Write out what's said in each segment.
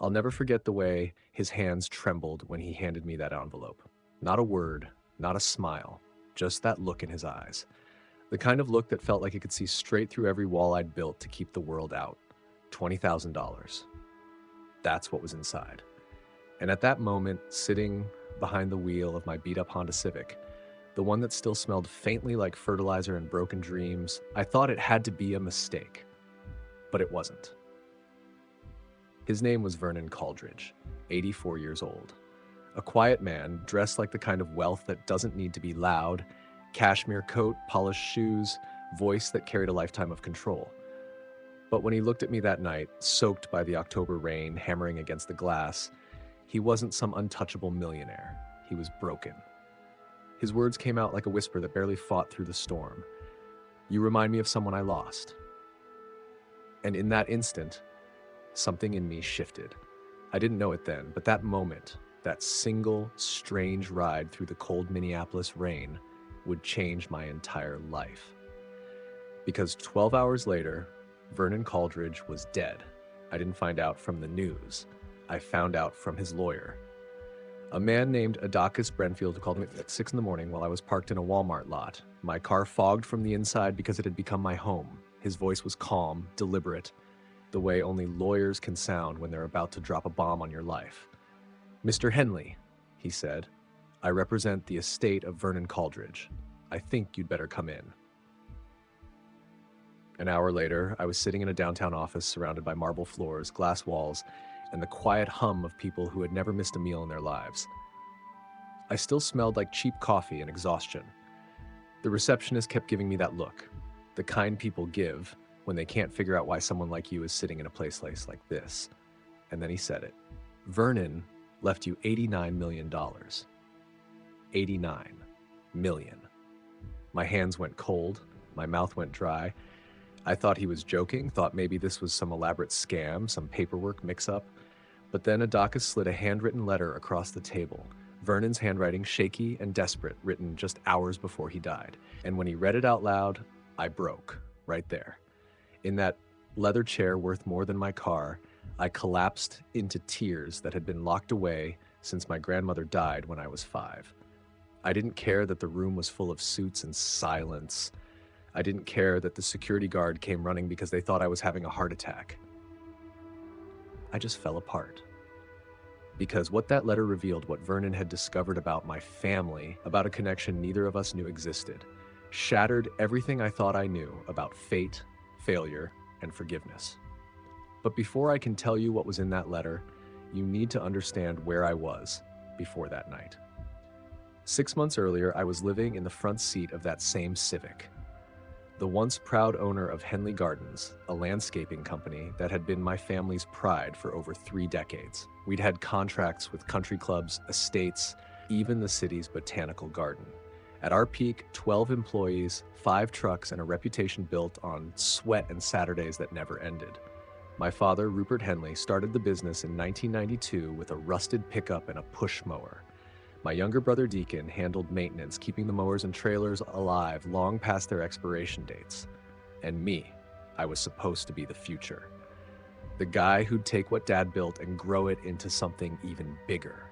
I'll never forget the way his hands trembled when he handed me that envelope. Not a word, not a smile, just that look in his eyes. The kind of look that felt like it could see straight through every wall I'd built to keep the world out. $20,000. That's what was inside. And at that moment, sitting behind the wheel of my beat-up Honda Civic, the one that still smelled faintly like fertilizer and broken dreams, I thought it had to be a mistake. But it wasn't. His name was Vernon Caldridge, 84 years old. A quiet man, dressed like the kind of wealth that doesn't need to be loud, cashmere coat, polished shoes, voice that carried a lifetime of control. But when he looked at me that night, soaked by the October rain hammering against the glass, he wasn't some untouchable millionaire. He was broken. His words came out like a whisper that barely fought through the storm. "You remind me of someone I lost." And in that instant, something in me shifted. I didn't know it then, but that moment, that single, strange ride through the cold Minneapolis rain, would change my entire life. Because 12 hours later, Vernon Caldridge was dead. I didn't find out from the news. I found out from his lawyer. A man named Adakis Brenfield called me at 6 in the morning while I was parked in a Walmart lot. My car fogged from the inside because it had become my home. His voice was calm, deliberate, the way only lawyers can sound when they're about to drop a bomb on your life. "Mr. Henley," he said, "I represent the estate of Vernon Caldridge. I think you'd better come in." An hour later, I was sitting in a downtown office surrounded by marble floors, glass walls, and the quiet hum of people who had never missed a meal in their lives. I still smelled like cheap coffee and exhaustion. The receptionist kept giving me that look, the kind people give when they can't figure out why someone like you is sitting in a place like this. And then he said it. "Vernon left you $89 million. $89 million. My hands went cold, my mouth went dry. I thought he was joking, thought maybe this was some elaborate scam, some paperwork mix-up. But then Adakis slid a handwritten letter across the table, Vernon's handwriting shaky and desperate, written just hours before he died. And when he read it out loud, I broke, right there. In that leather chair worth more than my car, I collapsed into tears that had been locked away since my grandmother died when I was 5. I didn't care that the room was full of suits and silence. I didn't care that the security guard came running because they thought I was having a heart attack. I just fell apart. Because what that letter revealed, what Vernon had discovered about my family, about a connection neither of us knew existed, shattered everything I thought I knew about fate, failure, and forgiveness. But before I can tell you what was in that letter, you need to understand where I was before that night. 6 months earlier, I was living in the front seat of that same Civic. The once proud owner of Henley Gardens, a landscaping company that had been my family's pride for over 3 decades. We'd had contracts with country clubs, estates, even the city's botanical garden. At our peak, 12 employees, 5 trucks, and a reputation built on sweat and Saturdays that never ended. My father, Rupert Henley, started the business in 1992 with a rusted pickup and a push mower. My younger brother Deacon handled maintenance, keeping the mowers and trailers alive long past their expiration dates. And me, I was supposed to be the future. The guy who'd take what Dad built and grow it into something even bigger.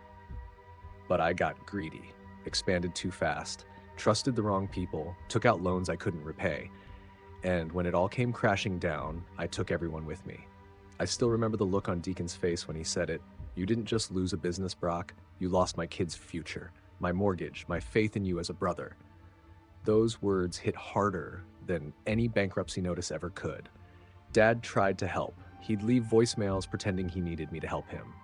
But I got greedy, expanded too fast, trusted the wrong people, took out loans I couldn't repay. And when it all came crashing down, I took everyone with me. I still remember the look on Deacon's face when he said it. "You didn't just lose a business, Brock. You lost my kid's future, my mortgage, my faith in you as a brother." Those words hit harder than any bankruptcy notice ever could. Dad tried to help. He'd leave voicemails pretending he needed me to help him.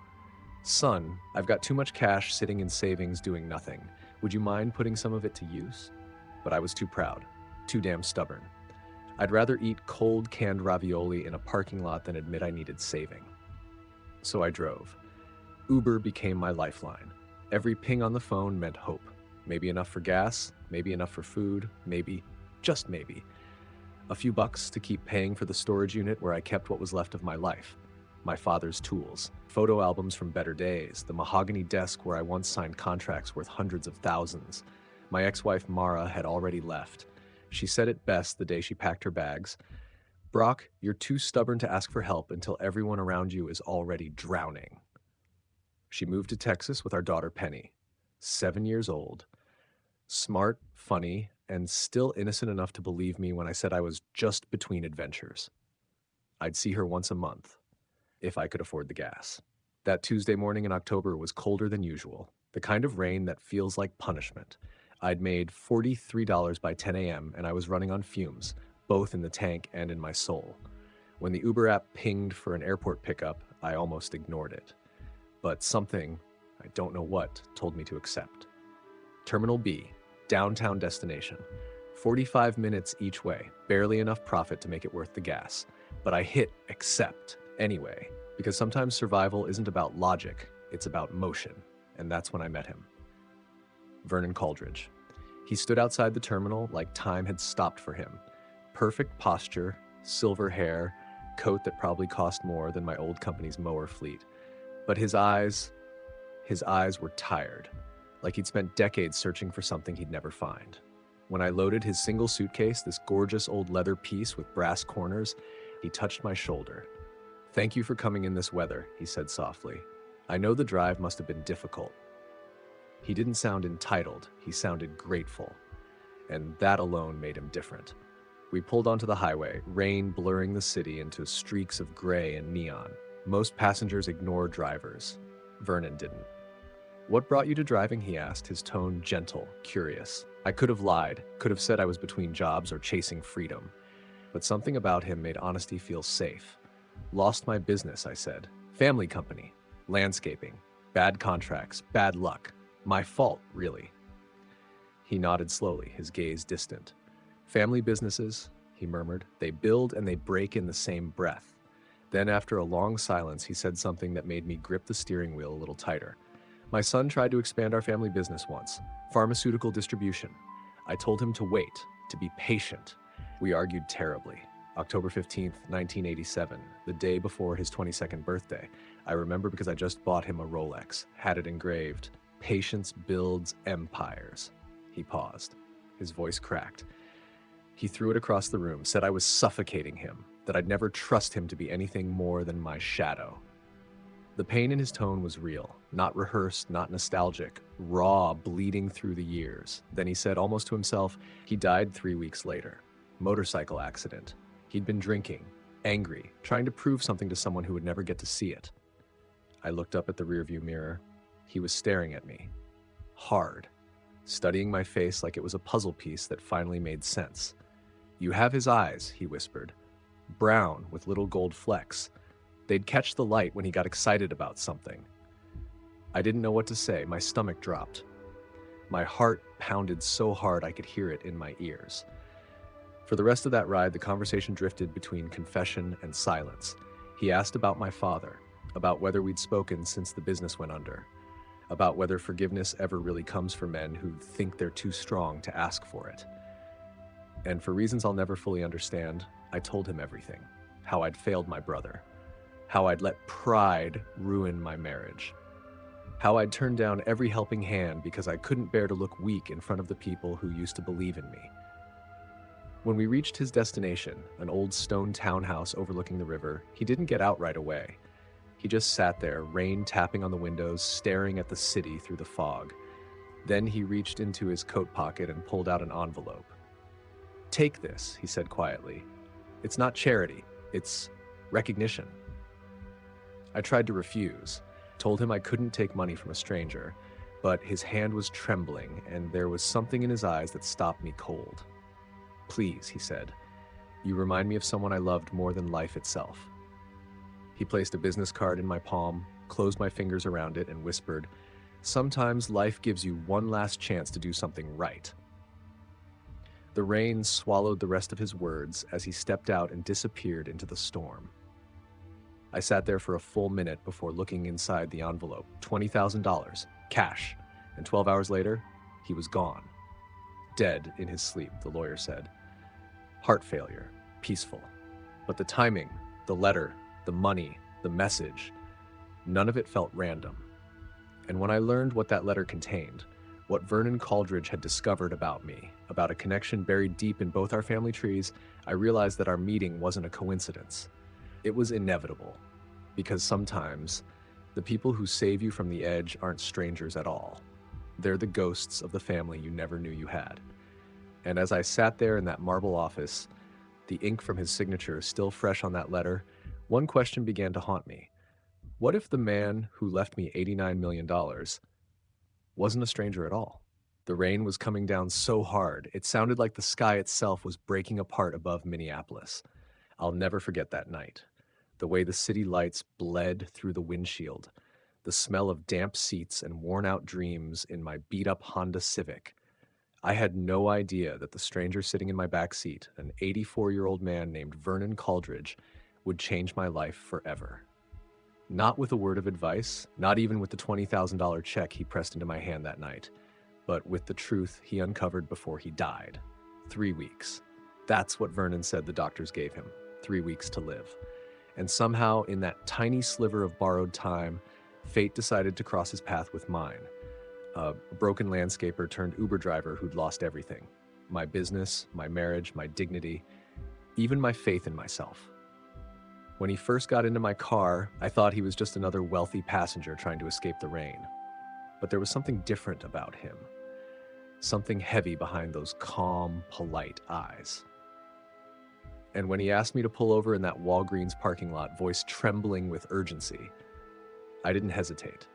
"Son, I've got too much cash sitting in savings doing nothing. Would you mind putting some of it to use?" But I was too proud, too damn stubborn. I'd rather eat cold canned ravioli in a parking lot than admit I needed saving. So I drove. Uber became my lifeline. Every ping on the phone meant hope. Maybe enough for gas, maybe enough for food, maybe, just maybe. A few bucks to keep paying for the storage unit where I kept what was left of my life. My father's tools, photo albums from better days, the mahogany desk where I once signed contracts worth hundreds of thousands. My ex-wife Mara had already left. She said it best the day she packed her bags. "Brock, you're too stubborn to ask for help until everyone around you is already drowning." She moved to Texas with our daughter Penny, 7 years old, smart, funny, and still innocent enough to believe me when I said I was just between adventures. I'd see her once a month, if I could afford the gas. That Tuesday morning in October was colder than usual, the kind of rain that feels like punishment. I'd made $43 by 10 a.m. and I was running on fumes, both in the tank and in my soul. When the Uber app pinged for an airport pickup, I almost ignored it. But something, I don't know what, told me to accept. Terminal B, downtown destination. 45 minutes each way, barely enough profit to make it worth the gas. But I hit accept anyway, because sometimes survival isn't about logic, it's about motion. And that's when I met him. Vernon Coldridge. He stood outside the terminal like time had stopped for him. Perfect posture, silver hair, coat that probably cost more than my old company's mower fleet. But his eyes were tired, like he'd spent decades searching for something he'd never find. When I loaded his single suitcase, this gorgeous old leather piece with brass corners, he touched my shoulder. "Thank you for coming in this weather," he said softly. "I know the drive must have been difficult." He didn't sound entitled, he sounded grateful. And that alone made him different. We pulled onto the highway, rain blurring the city into streaks of gray and neon. Most passengers ignore drivers. Vernon didn't. "What brought you to driving?" he asked, his tone gentle, curious. I could have lied, could have said I was between jobs or chasing freedom. But something about him made honesty feel safe. "Lost my business," I said. "Family company. Landscaping. Bad contracts. Bad luck. My fault, really." He nodded slowly, his gaze distant. "Family businesses," he murmured, "they build and they break in the same breath." Then, after a long silence, he said something that made me grip the steering wheel a little tighter. "My son tried to expand our family business once, pharmaceutical distribution. I told him to wait, to be patient. We argued terribly. October 15th, 1987, the day before his 22nd birthday. I remember because I just bought him a Rolex, had it engraved, 'Patience builds empires.'" He paused. His voice cracked. He threw it across the room, said I was suffocating him, that I'd never trust him to be anything more than my shadow. The pain in his tone was real, not rehearsed, not nostalgic, raw, bleeding through the years. Then he said, almost to himself, he died 3 weeks later. Motorcycle accident. He'd been drinking, angry, trying to prove something to someone who would never get to see it. I looked up at the rearview mirror. He was staring at me. Hard. Studying my face like it was a puzzle piece that finally made sense. "You have his eyes," he whispered. "Brown with little gold flecks. They'd catch the light when he got excited about something." I didn't know what to say. My stomach dropped. My heart pounded so hard I could hear it in my ears. For the rest of that ride, the conversation drifted between confession and silence. He asked about my father, about whether we'd spoken since the business went under, about whether forgiveness ever really comes for men who think they're too strong to ask for it. And for reasons I'll never fully understand, I told him everything. How I'd failed my brother. How I'd let pride ruin my marriage. How I'd turned down every helping hand because I couldn't bear to look weak in front of the people who used to believe in me. When we reached his destination, an old stone townhouse overlooking the river, he didn't get out right away. He just sat there, rain tapping on the windows, staring at the city through the fog. Then he reached into his coat pocket and pulled out an envelope. "Take this," he said quietly. "It's not charity, it's recognition." I tried to refuse, told him I couldn't take money from a stranger, but his hand was trembling and there was something in his eyes that stopped me cold. "Please," he said, "you remind me of someone I loved more than life itself." He placed a business card in my palm, closed my fingers around it, and whispered, "Sometimes life gives you one last chance to do something right." The rain swallowed the rest of his words as he stepped out and disappeared into the storm. I sat there for a full minute before looking inside the envelope. $20,000, cash, and 12 hours later, he was gone. Dead in his sleep, the lawyer said. Heart failure, peaceful. But the timing, the letter, the money, the message, none of it felt random. And when I learned what that letter contained, what Vernon Coldridge had discovered about me, about a connection buried deep in both our family trees, I realized that our meeting wasn't a coincidence. It was inevitable, because sometimes The people who save you from the edge aren't strangers at all. They're the ghosts of the family you never knew you had. And as I sat there in that marble office, the ink from his signature still fresh on that letter, one question began to haunt me. What if the man who left me $89 million wasn't a stranger at all? The rain was coming down so hard, it sounded like the sky itself was breaking apart above Minneapolis. I'll never forget that night. The way the city lights bled through the windshield, the smell of damp seats and worn-out dreams in my beat-up Honda Civic. I had no idea that the stranger sitting in my back seat, an 84-year-old man named Vernon Caldridge, would change my life forever. Not with a word of advice, not even with the $20,000 check he pressed into my hand that night, but with the truth he uncovered before he died. 3 weeks. That's what Vernon said the doctors gave him, 3 weeks to live. And somehow, in that tiny sliver of borrowed time, fate decided to cross his path with mine. A broken landscaper turned Uber driver who'd lost everything. My business, my marriage, my dignity, even my faith in myself. When he first got into my car, I thought he was just another wealthy passenger trying to escape the rain. But there was something different about him. Something heavy behind those calm, polite eyes. And when he asked me to pull over in that Walgreens parking lot, voice trembling with urgency, I didn't hesitate.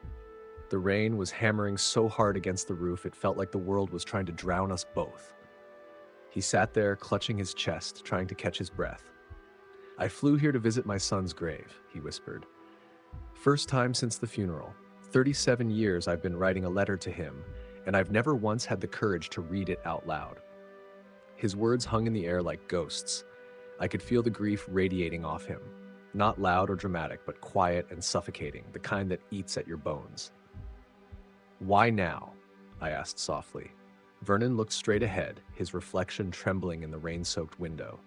The rain was hammering so hard against the roof, it felt like the world was trying to drown us both. He sat there, clutching his chest, trying to catch his breath. "I flew here to visit my son's grave," he whispered. "First time since the funeral. 37 years I've been writing a letter to him, and I've never once had the courage to read it out loud." His words hung in the air like ghosts. I could feel the grief radiating off him. Not loud or dramatic, but quiet and suffocating, the kind that eats at your bones. "Why now?" I asked softly. Vernon looked straight ahead, his reflection trembling in the rain-soaked window.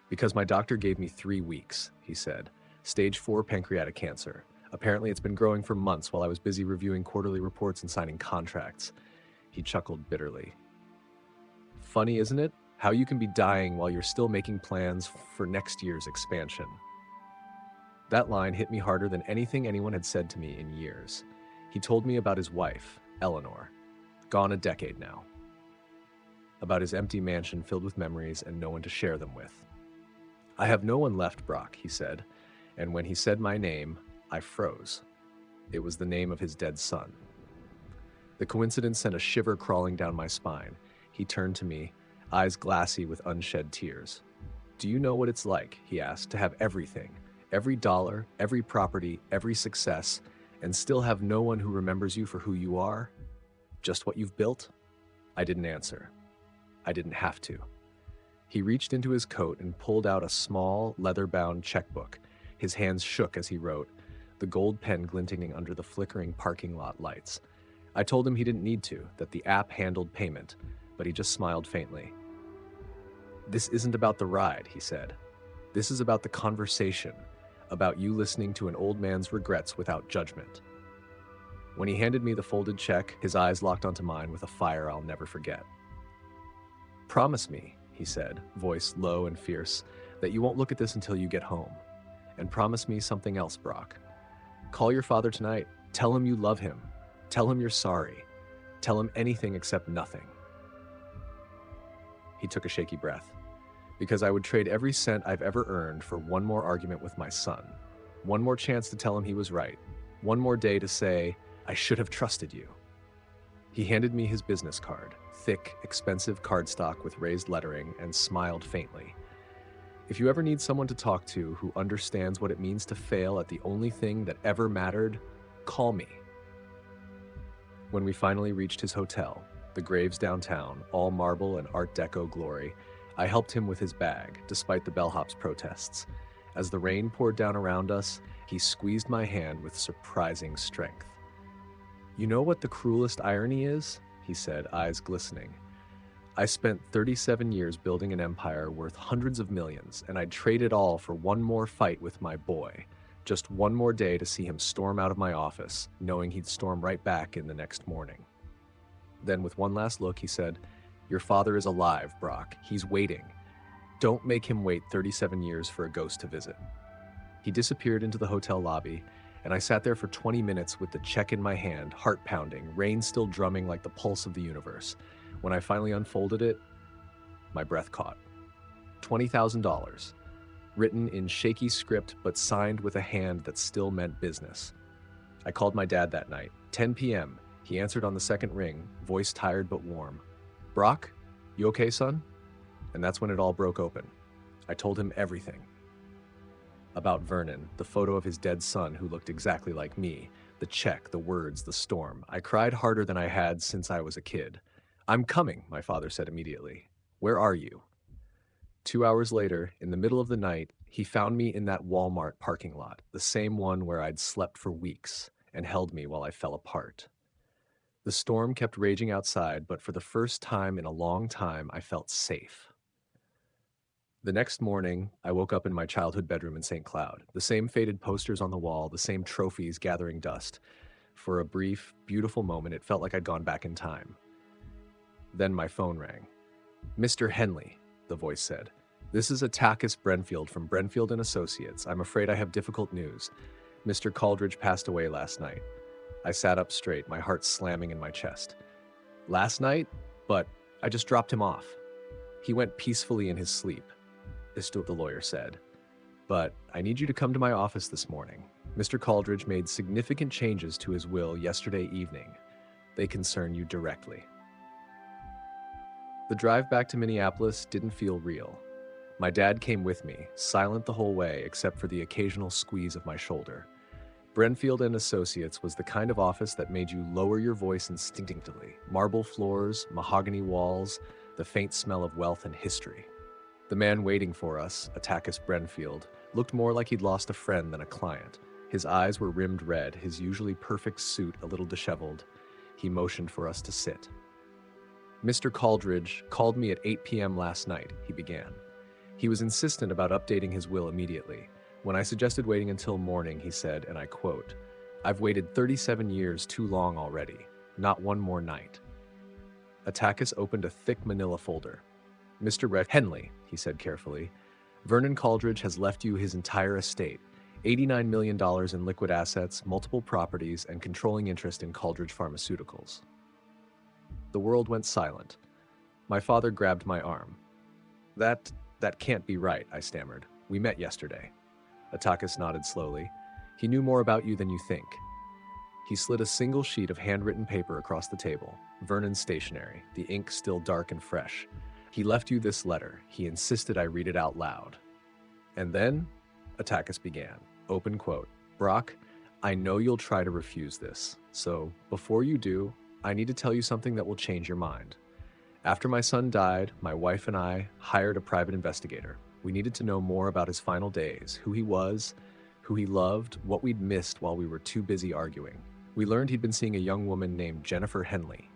"Because my doctor gave me 3 weeks," he said. "Stage 4 pancreatic cancer. Apparently it's been growing for months while I was busy reviewing quarterly reports and signing contracts." He chuckled bitterly. "Funny, isn't it? How you can be dying while you're still making plans for next year's expansion." That line hit me harder than anything anyone had said to me in years. He told me about his wife, Eleanor, gone a decade now. About his empty mansion filled with memories and no one to share them with. "I have no one left, Brock," he said, and when he said my name, I froze. It was the name of his dead son. The coincidence sent a shiver crawling down my spine. He turned to me, eyes glassy with unshed tears. "Do you know what it's like," he asked, "to have everything, every dollar, every property, every success, and still have no one who remembers you for who you are? Just what you've built?" I didn't answer. I didn't have to. He reached into his coat and pulled out a small, leather-bound checkbook. His hands shook as he wrote, the gold pen glinting under the flickering parking lot lights. I told him he didn't need to, that the app handled payment, but he just smiled faintly. "This isn't about the ride," he said. "This is about the conversation, about you listening to an old man's regrets without judgment." When he handed me the folded check, his eyes locked onto mine with a fire I'll never forget. "Promise me," he said, voice low and fierce, "that you won't look at this until you get home. And promise me something else, Brock. Call your father tonight. Tell him you love him. Tell him you're sorry. Tell him anything except nothing." He took a shaky breath. "Because I would trade every cent I've ever earned for one more argument with my son. One more chance to tell him he was right. One more day to say, I should have trusted you." He handed me his business card, thick, expensive cardstock with raised lettering, and smiled faintly. "If you ever need someone to talk to who understands what it means to fail at the only thing that ever mattered, call me." When we finally reached his hotel, the Graves downtown, all marble and Art Deco glory, I helped him with his bag, despite the bellhop's protests. As the rain poured down around us, he squeezed my hand with surprising strength. "You know what the cruelest irony is?" he said, eyes glistening. "I spent 37 years building an empire worth hundreds of millions, and I'd trade it all for one more fight with my boy. Just one more day to see him storm out of my office, knowing he'd storm right back in the next morning." Then with one last look, he said, "Your father is alive, Brock. He's waiting. Don't make him wait 37 years for a ghost to visit." He disappeared into the hotel lobby, and I sat there for 20 minutes with the check in my hand, heart pounding, rain still drumming like the pulse of the universe. When I finally unfolded it, my breath caught. $20,000, written in shaky script but signed with a hand that still meant business. I called my dad that night, 10 p.m. He answered on the second ring, voice tired but warm. "Brock, you okay, son?" And that's when it all broke open. I told him everything. About Vernon, the photo of his dead son who looked exactly like me, the check, the words, the storm. I cried harder than I had since I was a kid. "I'm coming," my father said immediately. "Where are you?" 2 hours later, in the middle of the night, he found me in that Walmart parking lot, the same one where I'd slept for weeks, and held me while I fell apart. The storm kept raging outside, but for the first time in a long time, I felt safe. The next morning, I woke up in my childhood bedroom in St. Cloud. The same faded posters on the wall, the same trophies gathering dust. For a brief, beautiful moment, it felt like I'd gone back in time. Then my phone rang. "Mr. Henley," the voice said. "This is Attakis Brenfield from Brenfield and Associates. I'm afraid I have difficult news. Mr. Coldridge passed away last night." I sat up straight, my heart slamming in my chest. "Last night? But I just dropped him off. He went peacefully in his sleep," the lawyer said. "But I need you to come to my office this morning. Mr. Coldridge made significant changes to his will yesterday evening. They concern you directly." The drive back to Minneapolis didn't feel real. My dad came with me, silent the whole way except for the occasional squeeze of my shoulder. Brenfield and Associates was the kind of office that made you lower your voice instinctively. Marble floors, mahogany walls, the faint smell of wealth and history. The man waiting for us, Attakis Brenfield, looked more like he'd lost a friend than a client. His eyes were rimmed red, his usually perfect suit a little disheveled. He motioned for us to sit. "Mr. Coldridge called me at 8 p.m. last night," he began. He was insistent about updating his will immediately. When I suggested waiting until morning, he said, and I quote, "I've waited 37 years too long already. Not one more night." Attakis opened a thick manila folder. "Mr. Henley," he said carefully, "Vernon Coldridge has left you his entire estate, $89 million in liquid assets, multiple properties, and controlling interest in Coldridge Pharmaceuticals." The world went silent. My father grabbed my arm. That can't be right," I stammered. "We met yesterday." Attakis nodded slowly. "He knew more about you than you think." He slid a single sheet of handwritten paper across the table, Vernon's stationery, the ink still dark and fresh. "He left you this letter. He insisted I read it out loud." And then, Attakis began, open quote, "Brock, I know you'll try to refuse this. So, before you do, I need to tell you something that will change your mind. After my son died, my wife and I hired a private investigator. We needed to know more about his final days, who he was, who he loved, what we'd missed while we were too busy arguing. We learned he'd been seeing a young woman named Jennifer Henley.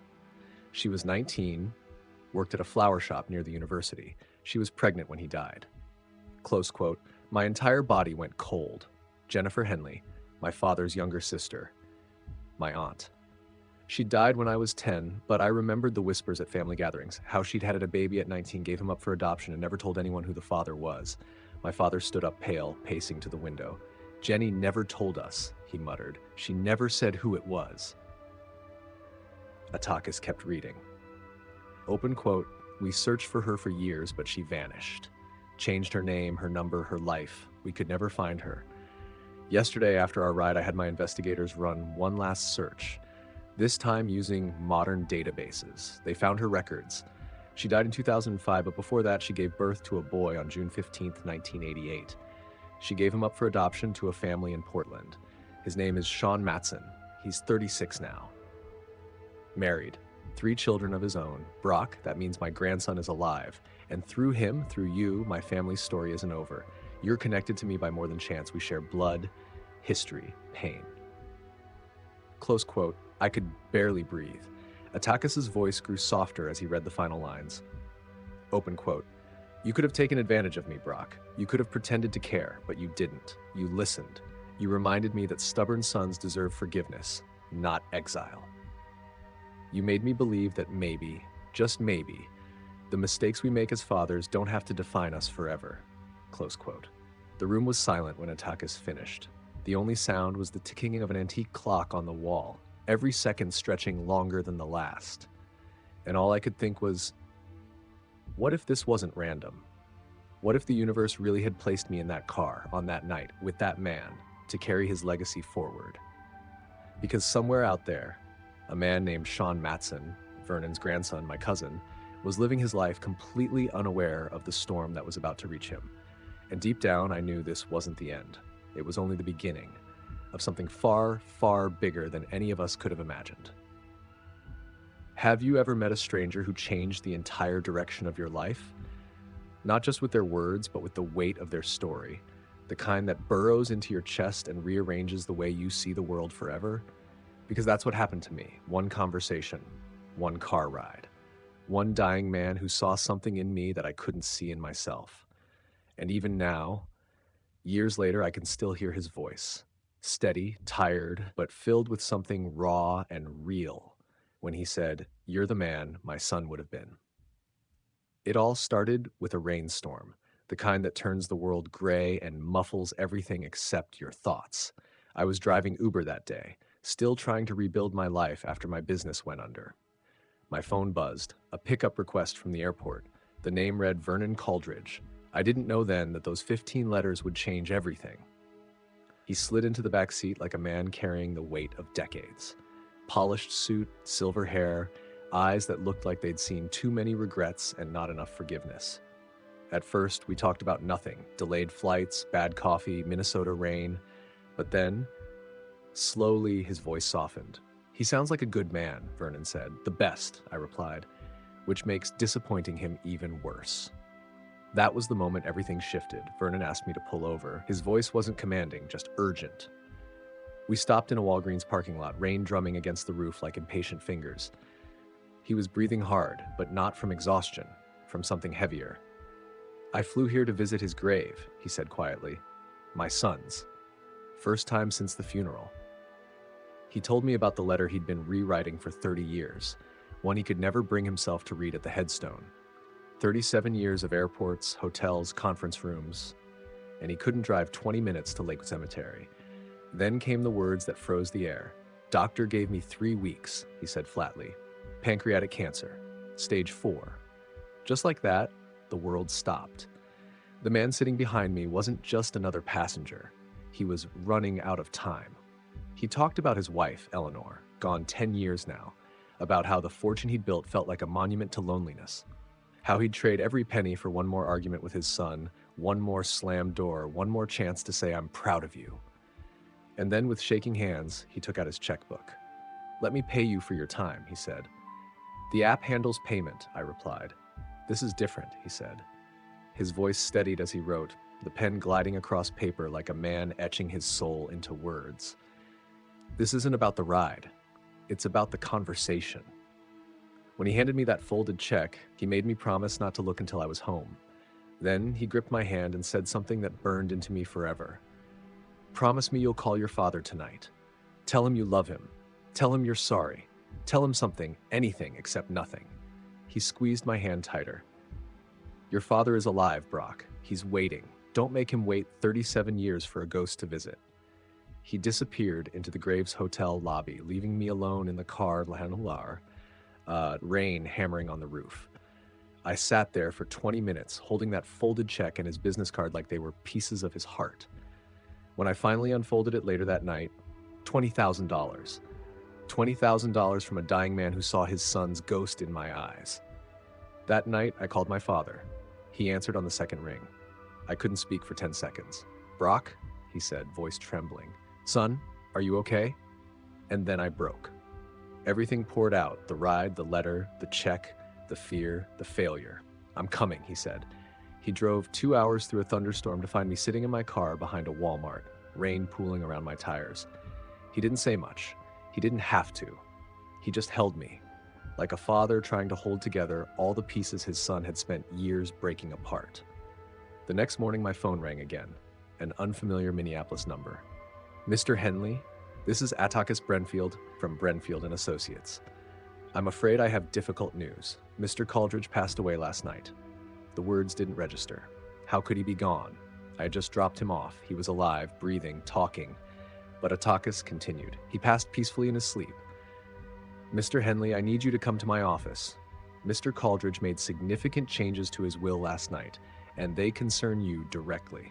She was 19, worked at a flower shop near the university. She was pregnant when he died." Close quote. My entire body went cold. Jennifer Henley, my father's younger sister, my aunt. She died when I was 10, but I remembered the whispers at family gatherings, how she'd had a baby at 19, gave him up for adoption, and never told anyone who the father was. My father stood up pale, pacing to the window. "Jenny never told us," he muttered. "She never said who it was." Attakis kept reading. Open quote, "We searched for her for years, but she vanished. Changed her name, her number, her life. We could never find her. Yesterday, after our ride, I had my investigators run one last search. This time using modern databases. They found her records. She died in 2005, but before that she gave birth to a boy on June 15, 1988. She gave him up for adoption to a family in Portland. His name is Sean Matson. He's 36 now. Married. 3 children of his own. Brock, that means my grandson is alive. And through him, through you, my family's story isn't over. You're connected to me by more than chance. We share blood, history, pain." Close quote. I could barely breathe. Attakis' voice grew softer as he read the final lines. Open quote. "You could have taken advantage of me, Brock. You could have pretended to care, but you didn't. You listened. You reminded me that stubborn sons deserve forgiveness, not exile. You made me believe that maybe, just maybe, the mistakes we make as fathers don't have to define us forever." Close quote. The room was silent when Attakis finished. The only sound was the ticking of an antique clock on the wall, every second stretching longer than the last. And all I could think was, what if this wasn't random? What if the universe really had placed me in that car on that night with that man to carry his legacy forward? Because somewhere out there, a man named Sean Matson, Vernon's grandson, my cousin, was living his life completely unaware of the storm that was about to reach him. And deep down, I knew this wasn't the end. It was only the beginning of something far, far bigger than any of us could have imagined. Have you ever met a stranger who changed the entire direction of your life? Not just with their words, but with the weight of their story. The kind that burrows into your chest and rearranges the way you see the world forever? Because that's what happened to me. One conversation, one car ride, one dying man who saw something in me that I couldn't see in myself. And even now, years later, I can still hear his voice. Steady, tired, but filled with something raw and real when he said, "You're the man my son would have been." It all started with a rainstorm, the kind that turns the world gray and muffles everything except your thoughts. I was driving Uber that day, still trying to rebuild my life after my business went under. My phone buzzed, a pickup request from the airport. The name read Vernon Coldridge. I didn't know then that those 15 letters would change everything. He slid into the back seat like a man carrying the weight of decades. Polished suit, silver hair, eyes that looked like they'd seen too many regrets and not enough forgiveness. At first, we talked about nothing, delayed flights, bad coffee, Minnesota rain. But then, slowly, his voice softened. "He sounds like a good man," Vernon said. "The best," I replied, which makes disappointing him even worse. That was the moment everything shifted. Vernon asked me to pull over. His voice wasn't commanding, just urgent. We stopped in a Walgreens parking lot, rain drumming against the roof like impatient fingers. He was breathing hard, but not from exhaustion, from something heavier. "I flew here to visit his grave," he said quietly. "My son's. First time since the funeral." He told me about the letter he'd been rewriting for 30 years, one he could never bring himself to read at the headstone. 37 years of airports, hotels, conference rooms, and he couldn't drive 20 minutes to Lakewood Cemetery. Then came the words that froze the air. "Doctor gave me 3 weeks," he said flatly. "Pancreatic cancer, stage 4. Just like that, the world stopped. The man sitting behind me wasn't just another passenger. He was running out of time. He talked about his wife, Eleanor, gone 10 years now, about how the fortune he'd built felt like a monument to loneliness, how he'd trade every penny for one more argument with his son, one more slammed door, one more chance to say, "I'm proud of you." And then with shaking hands, he took out his checkbook. "Let me pay you for your time," he said. "The app handles payment," I replied. "This is different," he said. His voice steadied as he wrote, the pen gliding across paper like a man etching his soul into words. "This isn't about the ride. It's about the conversation." When he handed me that folded check, he made me promise not to look until I was home. Then he gripped my hand and said something that burned into me forever. "Promise me you'll call your father tonight. Tell him you love him. Tell him you're sorry. Tell him something, anything except nothing." He squeezed my hand tighter. "Your father is alive, Brock. He's waiting. Don't make him wait 37 years for a ghost to visit." He disappeared into the Graves Hotel lobby, leaving me alone in the car, rain hammering on the roof. I sat there for 20 minutes, holding that folded check and his business card like they were pieces of his heart. When I finally unfolded it later that night, $20,000. $20,000 from a dying man who saw his son's ghost in my eyes. That night, I called my father. He answered on the second ring. I couldn't speak for 10 seconds. "Brock," he said, voice trembling. "Son, are you okay?" And then I broke. Everything poured out, the ride, the letter, the check, the fear, the failure. "I'm coming," he said. He drove 2 hours through a thunderstorm to find me sitting in my car behind a Walmart, rain pooling around my tires. He didn't say much. He didn't have to. He just held me, like a father trying to hold together all the pieces his son had spent years breaking apart. The next morning, my phone rang again, an unfamiliar Minneapolis number. "Mr. Henley, this is Atticus Brenfield from Brenfield and Associates. I'm afraid I have difficult news. Mr. Coldridge passed away last night." The words didn't register. How could he be gone? I had just dropped him off. He was alive, breathing, talking. But Atakis continued. He passed peacefully in his sleep. Mr. Henley, I need you to come to my office. Mr. Caldridge made significant changes to his will last night, and they concern you directly.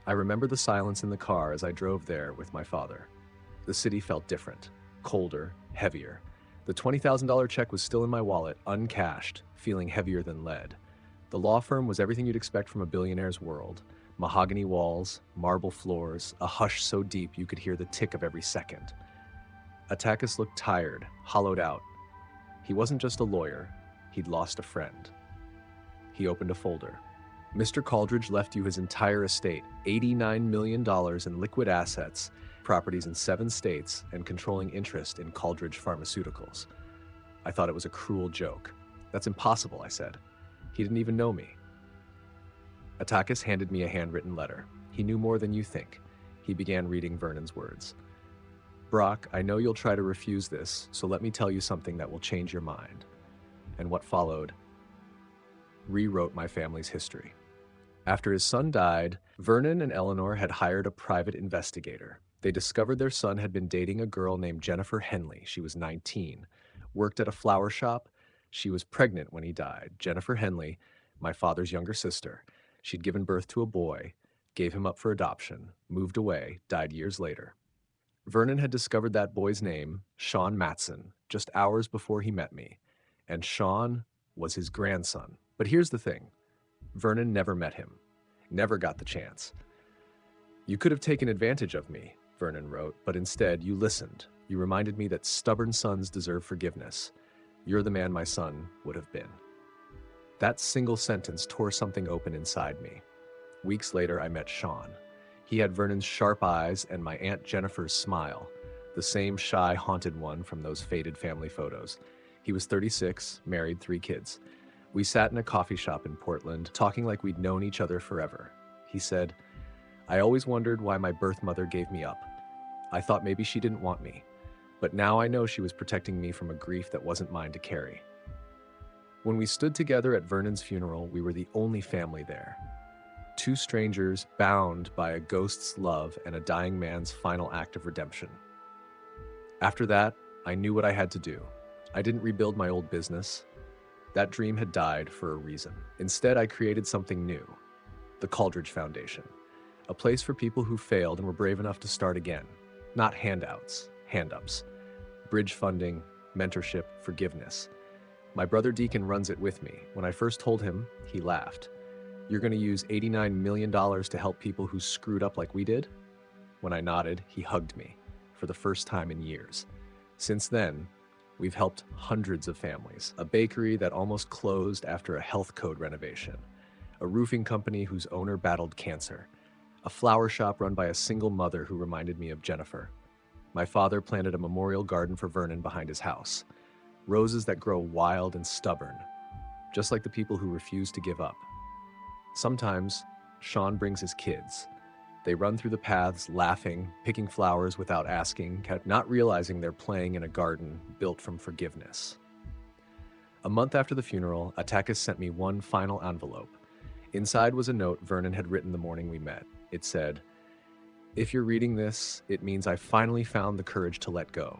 I remember the silence in the car as I drove there with my father. The city felt different, colder, heavier. The $20,000 check was still in my wallet, uncashed, feeling heavier than lead. The law firm was everything you'd expect from a billionaire's world. Mahogany walls, marble floors, a hush so deep you could hear the tick of every second. Atakis looked tired, hollowed out. He wasn't just a lawyer, he'd lost a friend. He opened a folder. Mr. Caldridge left you his entire estate, $89 million in liquid assets, properties in 7 states, and controlling interest in Caldridge Pharmaceuticals. I thought it was a cruel joke. That's impossible, I said. He didn't even know me. Atakis handed me a handwritten letter. He knew more than you think. He began reading Vernon's words. Brock, I know you'll try to refuse this, so let me tell you something that will change your mind. And what followed rewrote my family's history. After his son died, Vernon and Eleanor had hired a private investigator. They discovered their son had been dating a girl named Jennifer Henley. She was 19, worked at a flower shop. She was pregnant when he died. Jennifer Henley, my father's younger sister. She'd given birth to a boy, gave him up for adoption, moved away, died years later. Vernon had discovered that boy's name, Sean Matson, just hours before he met me, and Sean was his grandson. But here's the thing. Vernon never met him, never got the chance. You could have taken advantage of me, Vernon wrote, but instead you listened. You reminded me that stubborn sons deserve forgiveness. You're the man my son would have been. That single sentence tore something open inside me. Weeks later, I met Sean. He had Vernon's sharp eyes and my Aunt Jennifer's smile, the same shy, haunted one from those faded family photos. He was 36, married, 3 kids. We sat in a coffee shop in Portland, talking like we'd known each other forever. He said, I always wondered why my birth mother gave me up. I thought maybe she didn't want me, but now I know she was protecting me from a grief that wasn't mine to carry. When we stood together at Vernon's funeral, we were the only family there. 2 strangers bound by a ghost's love and a dying man's final act of redemption. After that, I knew what I had to do. I didn't rebuild my old business. That dream had died for a reason. Instead, I created something new, the Caldridge Foundation, a place for people who failed and were brave enough to start again. Not handouts, hand-ups, bridge funding, mentorship, forgiveness. My brother Deacon runs it with me. When I first told him, he laughed. You're going to use $89 million to help people who screwed up like we did? When I nodded, he hugged me for the first time in years. Since then, we've helped hundreds of families. A bakery that almost closed after a health code renovation. A roofing company whose owner battled cancer. A flower shop run by a single mother who reminded me of Jennifer. My father planted a memorial garden for Vernon behind his house. Roses that grow wild and stubborn, just like the people who refuse to give up. Sometimes, Sean brings his kids. They run through the paths, laughing, picking flowers without asking, not realizing they're playing in a garden built from forgiveness. A month after the funeral, Atakis sent me one final envelope. Inside was a note Vernon had written the morning we met. It said, if you're reading this, it means I finally found the courage to let go.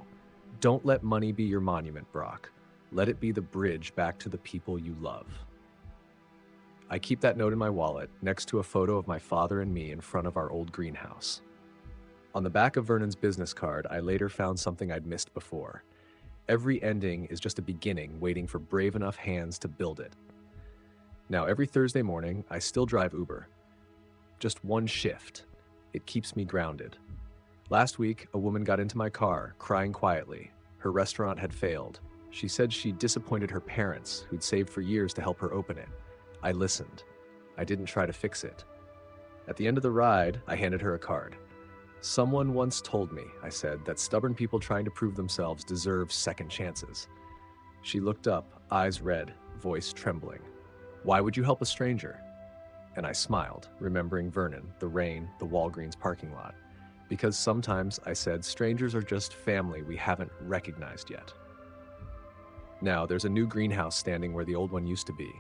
Don't let money be your monument, Brock. Let it be the bridge back to the people you love. I keep that note in my wallet, next to a photo of my father and me in front of our old greenhouse. On the back of Vernon's business card, I later found something I'd missed before. Every ending is just a beginning waiting for brave enough hands to build it. Now, every Thursday morning, I still drive Uber. Just one shift. It keeps me grounded. Last week, a woman got into my car, crying quietly. Her restaurant had failed. She said she disappointed her parents, who'd saved for years to help her open it. I listened. I didn't try to fix it. At the end of the ride, I handed her a card. Someone once told me, I said, that stubborn people trying to prove themselves deserve second chances. She looked up, eyes red, voice trembling. Why would you help a stranger? And I smiled, remembering Vernon, the rain, the Walgreens parking lot. Because sometimes, I said, strangers are just family we haven't recognized yet. Now, there's a new greenhouse standing where the old one used to be.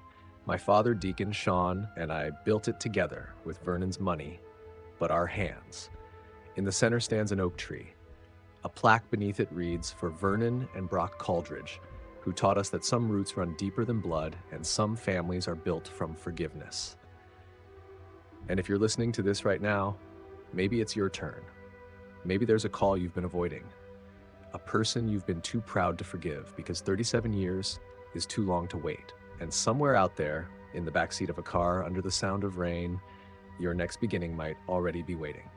My father, Deacon, Sean, and I built it together with Vernon's money, but our hands. In the center stands an oak tree. A plaque beneath it reads, "For Vernon and Brock Caldridge, who taught us that some roots run deeper than blood and some families are built from forgiveness." And if you're listening to this right now, maybe it's your turn. Maybe there's a call you've been avoiding, a person you've been too proud to forgive because 37 years is too long to wait. And somewhere out there, in the backseat of a car under the sound of rain, your next beginning might already be waiting.